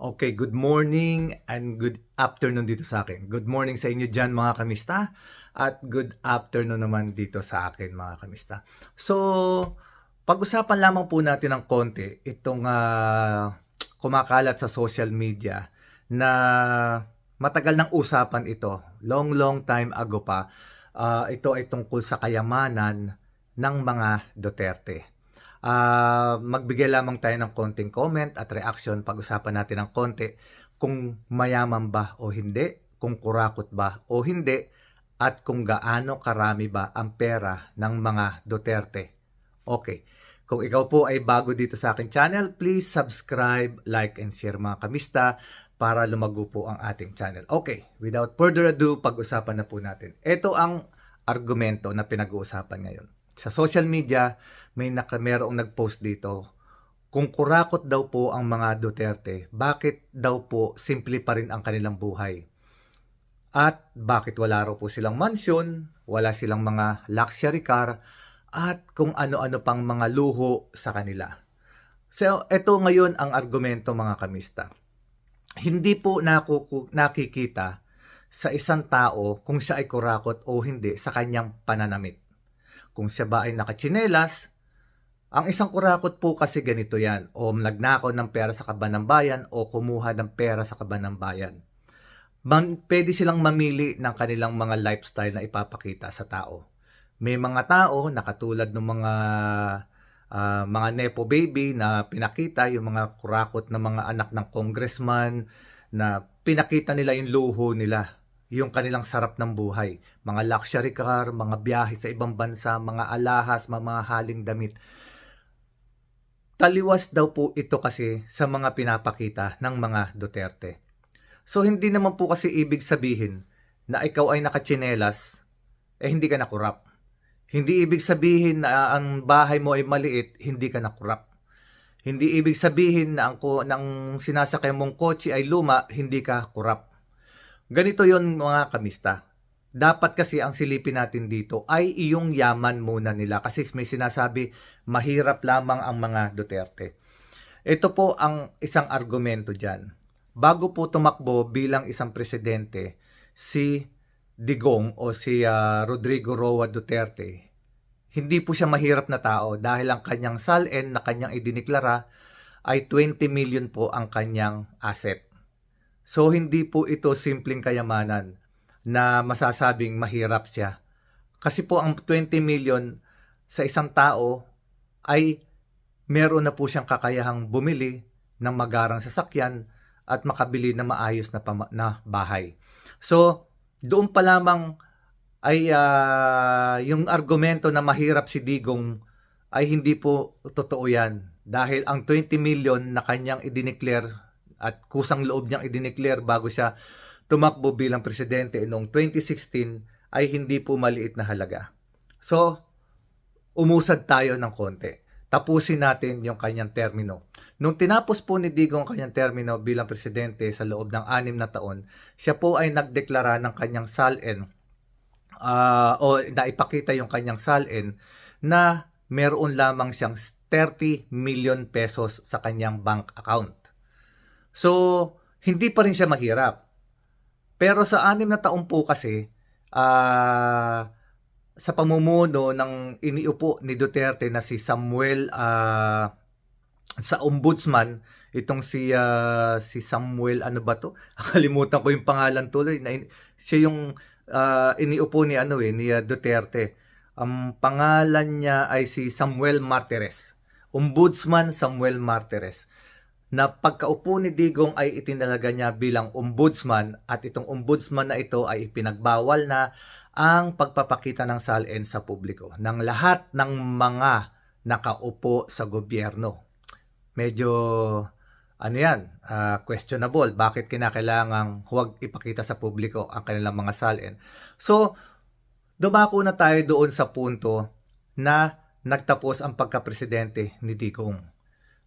Okay, good morning and good afternoon dito sa akin. Good morning sa inyo dyan mga kamista at good afternoon naman dito sa akin mga kamista. So, pag-usapan lamang po natin ng konti itong kumakalat sa social media na matagal ng usapan ito. Long time ago pa. Ito ay tungkol sa kayamanan ng mga Duterte. Magbigay lamang tayo ng konting comment at reaction, pag-usapan natin ng konti kung mayaman ba o hindi, kung kurakot ba o hindi, at kung gaano karami ba ang pera ng mga Duterte. Okay, kung ikaw po ay bago dito sa aking channel, please subscribe, like, and share mga kamista para lumago po ang ating channel. Okay, without further ado, pag-usapan na po natin. Ito ang argumento na pinag-uusapan ngayon. Sa social media, merong nag-post dito, kung kurakot daw po ang mga Duterte, bakit daw po simple pa rin ang kanilang buhay? At bakit wala raw po silang mansion, wala silang mga luxury car, at kung ano-ano pang mga luho sa kanila. So, ito ngayon ang argumento mga kamista. Hindi po nakikita sa isang tao kung siya ay kurakot o hindi sa kanyang pananamit. Kung siya ba ay nakatsinelas, ang isang kurakot po kasi ganito yan, o nagnakaw ng pera sa kaban ng bayan o kumuha ng pera sa kaban ng bayan. Pwede silang mamili ng kanilang mga lifestyle na ipapakita sa tao. May mga tao na katulad ng mga nepo baby na pinakita, yung mga kurakot na mga anak ng congressman na pinakita nila yung luho nila, yung kanilang sarap ng buhay, mga luxury car, mga biyahe sa ibang bansa, mga alahas, mga haling damit. Taliwas daw po ito kasi sa mga pinapakita ng mga Duterte. So hindi naman po kasi ibig sabihin na ikaw ay nakatsinelas, hindi ka nakurap. Hindi ibig sabihin na ang bahay mo ay maliit, hindi ka nakurap. Hindi ibig sabihin na ang sinasakay mong kotse ay luma, hindi ka kurap. Ganito yon mga kamista. Dapat kasi ang silipin natin dito ay iyong yaman muna nila kasi may sinasabi mahirap lamang ang mga Duterte. Ito po ang isang argumento dyan. Bago po tumakbo bilang isang presidente, si Digong o si Rodrigo Roa Duterte, hindi po siya mahirap na tao dahil ang kanyang SALN na kanyang idiniklara ay 20 million po ang kanyang asset. So, hindi po ito simpleng kayamanan na masasabing mahirap siya. Kasi po ang 20 million sa isang tao ay meron na po siyang kakayahang bumili ng magarang sasakyan at makabili na maayos na bahay. So, doon pa lamang ay yung argumento na mahirap si Digong ay hindi po totoo yan. Dahil ang 20 million na kanyang idineclare at kusang loob niyang idineclare bago siya tumakbo bilang presidente noong 2016 ay hindi po maliit na halaga. So, umusad tayo ng konti. Tapusin natin yung kanyang termino. Nung tinapos po ni Digong ang kanyang termino bilang presidente sa loob ng 6 na taon, siya po ay nagdeklara ng kanyang SALN o naipakita yung kanyang SALN na meron lamang siyang 30 million pesos sa kanyang bank account. So, hindi pa rin siya mahirap. Pero sa 6 na taon po kasi, sa pamumuno ng iniupo ni Duterte na si Samuel, sa ombudsman, itong si Samuel, ano ba to? Kalimutan ko yung pangalan tuloy. Siya yung iniupo ni Duterte. Ang pangalan niya ay si Samuel Martires. Ombudsman Samuel Martires, na pagkaupo ni Digong ay itinalaga niya bilang ombudsman at itong ombudsman na ito ay ipinagbawal na ang pagpapakita ng SALN sa publiko ng lahat ng mga nakaupo sa gobyerno. Medyo questionable. Bakit kinakailangang huwag ipakita sa publiko ang kanilang mga SALN? So, dumako na tayo doon sa punto na nagtapos ang pagkapresidente ni Digong.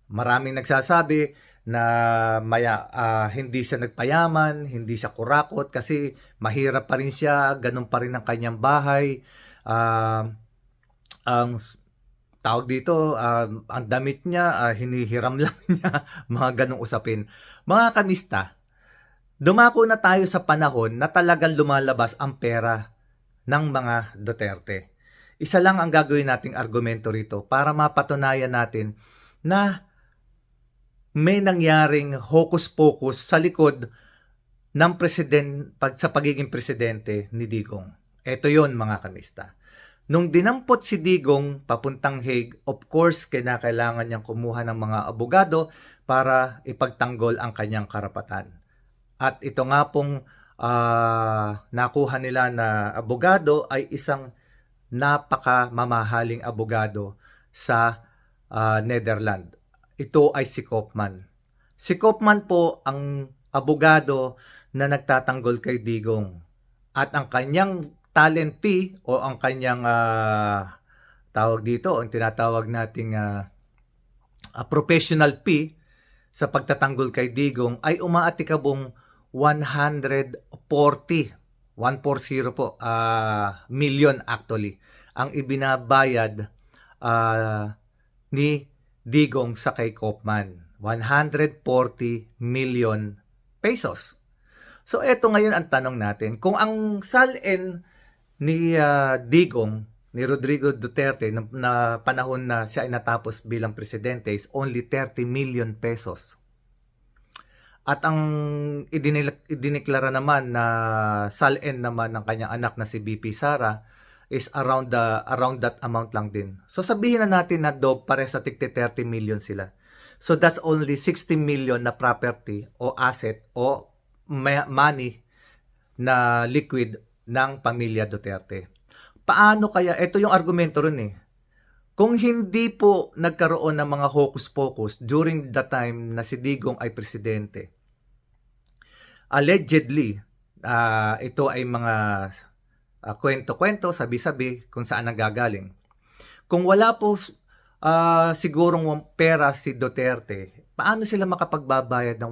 Maraming nagsasabi na hindi siya nagpayaman, hindi siya kurakot kasi mahirap pa rin siya, ganun pa rin ang kanyang bahay. Ang tawag dito, ang damit niya, hinihiram lang niya, mga ganong usapin. Mga kamista, dumako na tayo sa panahon na talagang lumalabas ang pera ng mga Duterte. Isa lang ang gagawin nating argumento rito para mapatunayan natin na may nangyaring hocus-pocus sa likod ng sa pagiging presidente ni Digong. Ito yon mga kamista. Nung dinampot si Digong papuntang Hague, of course, kailangan niyang kumuha ng mga abogado para ipagtanggol ang kanyang karapatan. At ito nga pong nakuha nila na abogado ay isang napakamamahaling abogado sa Netherlands. Ito ay si Koopman. Si Koopman po ang abogado na nagtatanggol kay Digong. At ang kanyang talent fee o ang kanyang tawag dito, ang tinatawag nating professional fee sa pagtatanggol kay Digong ay umaatikabong 140 po million actually ang ibinabayad ni Digong sa kay Koopman. 140 million pesos. So eto ngayon ang tanong natin, kung ang salin ni Digong, ni Rodrigo Duterte na panahon na siya ay natapos bilang presidente is only 30 million pesos. At ang idineklara naman na salin naman ng kanyang anak na si BP Sara is around that amount lang din. So sabihin na natin na pare sa tigti 30 million sila. So that's only 60 million na property o asset o money na liquid ng pamilya Duterte. Paano kaya? Ito yung argumento rin eh. Kung hindi po nagkaroon ng mga hocus-pocus during the time na si Digong ay presidente, allegedly, ito ay mga kwento-kwento, sabi-sabi kung saan nanggagaling. Kung wala po sigurong pera si Duterte, paano sila makapagbabayad ng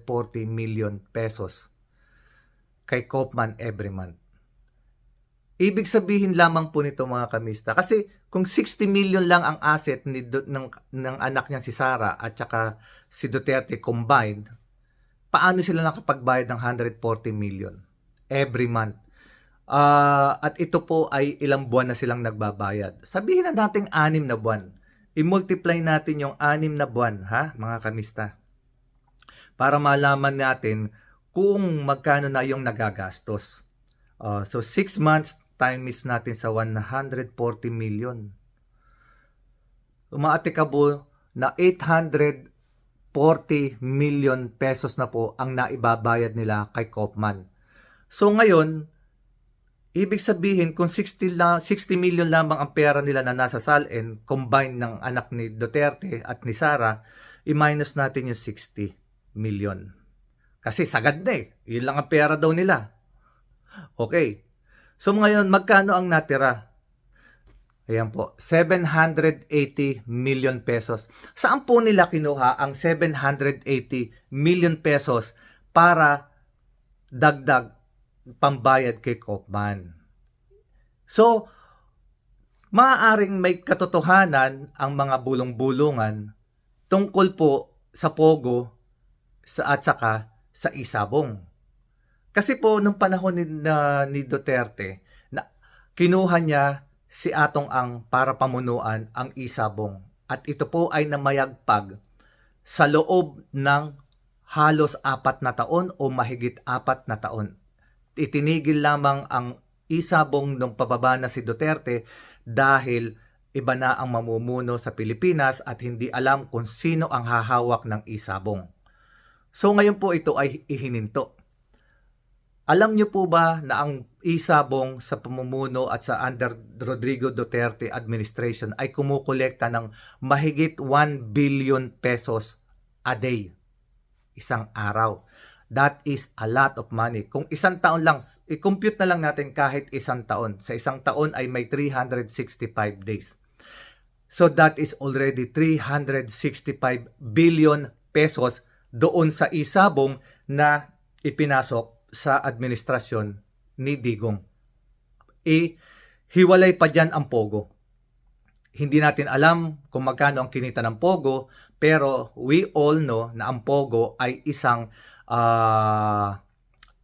140 million pesos kay Koopman every month? Ibig sabihin lamang po nito mga kamista, kasi kung 60 million lang ang asset ng anak niya si Sara at saka si Duterte combined, paano sila nakapagbayad ng 140 million every month? At ito po ay ilang buwan na silang nagbabayad. Sabihin na natin 6 na buwan. I-multiply natin yung 6 na buwan, ha, mga kamista, para malaman natin kung magkano na yung nagagastos. So 6 months times natin sa 140 million. Umaatikabo na 840 million pesos na po ang naibabayad nila kay Koopman. So ngayon, ibig sabihin kung 60 million lamang ang pera nila na nasa salin, combined ng anak ni Duterte at ni Sara, i-minus natin yung 60 million. Kasi sagad na eh. Yun lang ang pera daw nila. Okay. So ngayon, magkano ang natira? Ayan po, 780 million pesos. Saan po nila kinuha ang 780 million pesos para dagdag pambayad kay Koopman? So, maaaring may katotohanan ang mga bulong-bulungan tungkol po sa Pogo at saka sa Isabong. Kasi po, nung panahon ni Duterte, na kinuha niya si Atong Ang para pamunuan ang Isabong. At ito po ay namayagpag sa loob ng halos 4 na taon o mahigit 4 na taon. Itinigil lamang ang Isabong nung pababa na si Duterte dahil iba na ang mamumuno sa Pilipinas at hindi alam kung sino ang hahawak ng Isabong. So ngayon po ito ay ihininto. Alam niyo po ba na ang Isabong sa pamumuno at sa under Rodrigo Duterte administration ay kumukolekta ng mahigit 1 billion pesos a day, isang araw. That is a lot of money. Kung isang taon lang, i-compute na lang natin kahit isang taon. Sa isang taon ay may 365 days. So that is already 365 billion pesos doon sa Isabong na ipinasok sa administrasyon ni Digong. Hiwalay pa dyan ang Pogo. Hindi natin alam kung magkano ang kinita ng Pogo, pero we all know na ang Pogo ay isang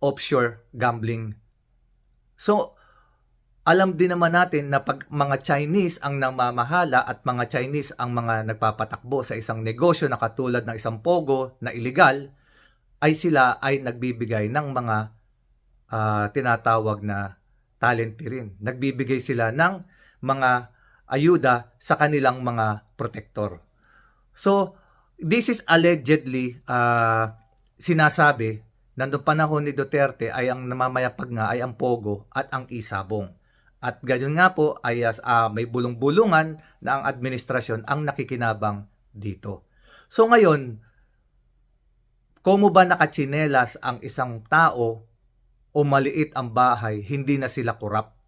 offshore gambling. So, alam din naman natin na pag mga Chinese ang namamahala at mga Chinese ang mga nagpapatakbo sa isang negosyo na katulad ng isang Pogo na illegal, ay sila ay nagbibigay ng mga tinatawag na talent fee rin. Nagbibigay sila ng mga ayuda sa kanilang mga protector. So, this is allegedly sinasabi na noong panahon ni Duterte ay ang namamayapag nga ay ang Pogo at ang Isabong. At ganyan nga po ay may bulong-bulungan na ang administrasyon ang nakikinabang dito. So ngayon, kung mo ba nakatsinelas ang isang tao o maliit ang bahay, hindi na sila korap?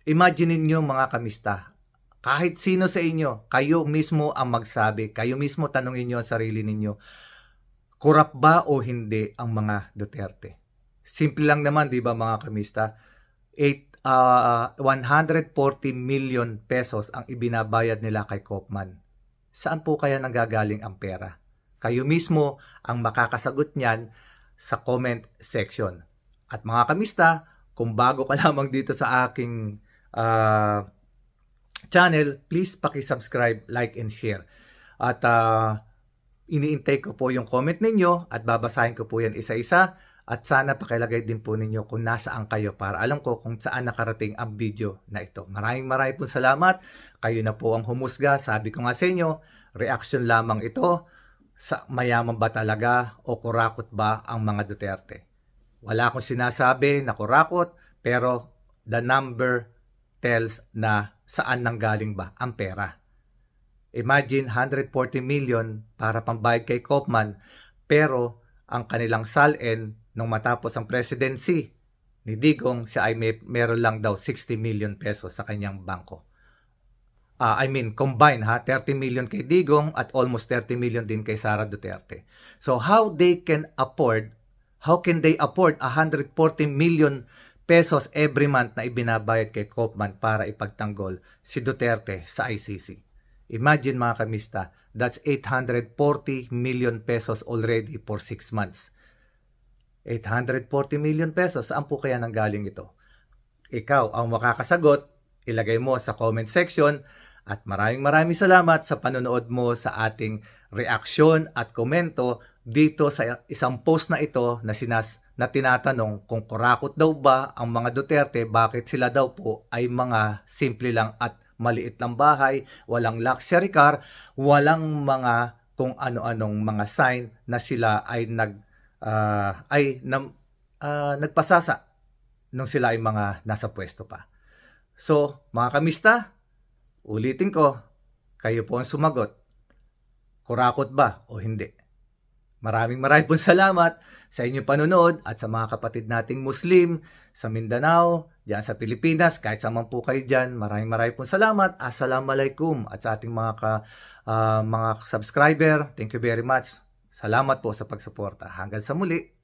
Imagine niyo mga kamista, kahit sino sa inyo, kayo mismo ang magsabi, kayo mismo tanungin niyo ang sarili ninyo, korap ba o hindi ang mga Duterte? Simple lang naman, di ba mga kamista? 140 million pesos ang ibinabayad nila kay Koopman. Saan po kaya nanggagaling ang pera? Kayo mismo ang makakasagot niyan sa comment section. At mga kamista, kung bago ka lamang dito sa aking channel, please paki-subscribe, like, and share. At iniintay ko po yung comment ninyo at babasahin ko po yan isa-isa. At sana pakilagay din po ninyo kung nasaan kayo para alam ko kung saan nakarating ang video na ito. Maraming po salamat. Kayo na po ang humusga. Sabi ko nga sa inyo, reaction lamang ito. Sa mayaman ba talaga o kurakot ba ang mga Duterte? Wala akong sinasabi na kurakot, pero the number tells na saan nanggaling ba ang pera. Imagine 140 million para pambayad kay Koopman, pero ang kanilang salin nung matapos ang presidency ni Digong, siya ay meron lang daw 60 million pesos sa kanyang bangko. Combine 30 million kay Digong at almost 30 million din kay Sara Duterte. So how can they afford 140 million pesos every month na ibinabayad kay Koopman para ipagtanggol si Duterte sa ICC? Imagine mga kamista, that's 840 million pesos already for 6 months. 840 million pesos, saan po kaya nanggaling ito? Ikaw ang makakasagot, ilagay mo sa comment section. At maraming salamat sa panonood mo sa ating reaksyon at komento dito sa isang post na ito na tinatanong kung kurakot daw ba ang mga Duterte, bakit sila daw po ay mga simple lang at maliit lang bahay, walang luxury car, walang mga kung ano-anong mga sign na sila ay nagpasasa nung sila ay mga nasa pwesto pa. So, mga kamista, ulitin ko, kayo po ang sumagot. Kurakot ba o hindi? Maraming po salamat sa inyong panonood at sa mga kapatid nating Muslim sa Mindanao, diyan sa Pilipinas, kahit saan po kayo diyan. Maraming po salamat. Assalamualaikum. At sa ating mga subscriber, thank you very much. Salamat po sa pagsuporta. Hanggang sa muli.